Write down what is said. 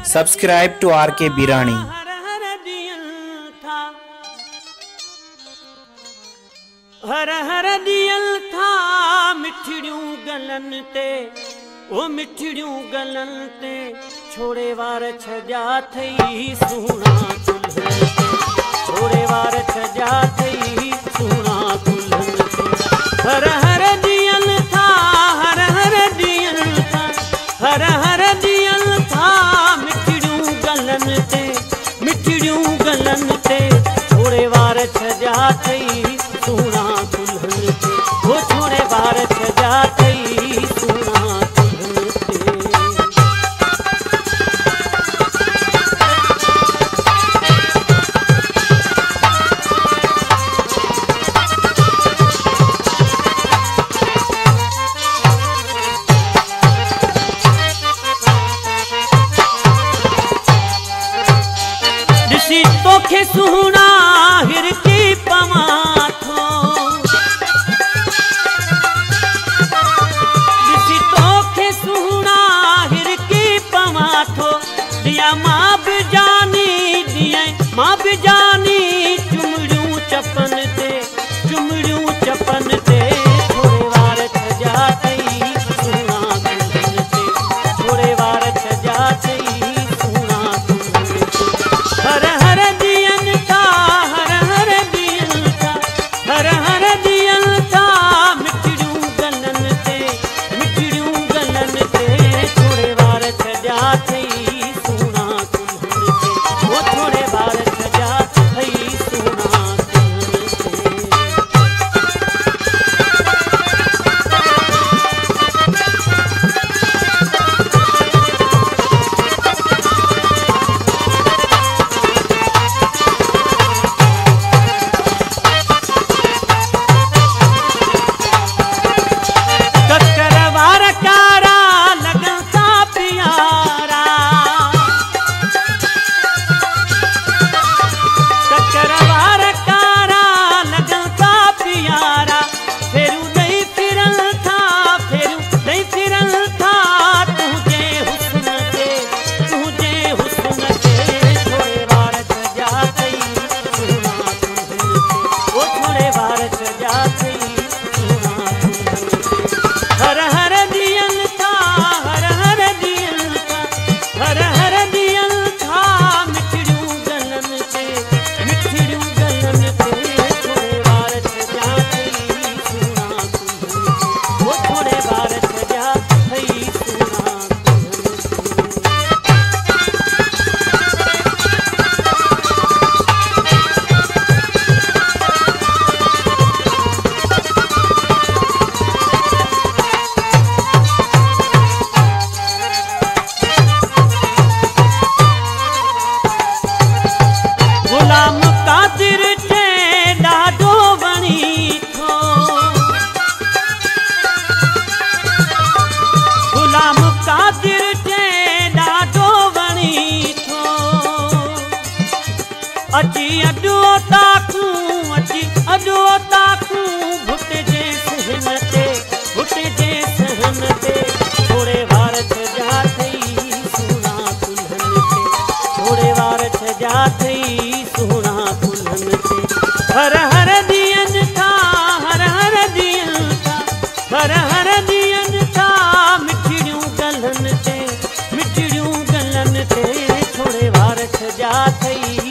Subscribe to RK Birani. हर हर दियल था मिठड़ियों गलन ते, ओ मिठड़ियों गलन ते छोड़े वार छजा थई सुना दुल्हन ते, छोड़े वार छजा थई सुना दुल्हन ते। हर हर दियल था, हर हर दियल था, हर हर दियल था मिठड़ियों गलन ते, मिठड़ियों गलन ते छोड़े वार छजा थई सुना दुल्हन ते, वो छोड़े वार छजा थई सुना दुल्हन ते। ऋषि तोखे सुना हिर की पमा माँ भी जानी चुमड़ियों चपन ते, चुमड़ियों चपन ते छोड़े वार छजा थई सुना दुल्हन ते, छोड़े वार छजा थई सुना दुल्हन ते। हर हर दियन था, हर हर दियन था, हर हर दियन था मिठड़ियों गलन ते, मिठड़ियों गलन ते छोड़े वार छजा थई सुना दुल्हन ते, वो छोड़े वार अची अडो ताकू भुट जे सहन ते, भुट जे सहन ते छोड़े वार छजा थई सुना दुल्हन ते, छोड़े वार छजा थई सुना दुल्हन ते। हर हर दियन था, हर हर दियन था, हर हर दियन था मिठड़ियों गलन ते, मिठड़ियों गलन ते छोड़े वार छजा थई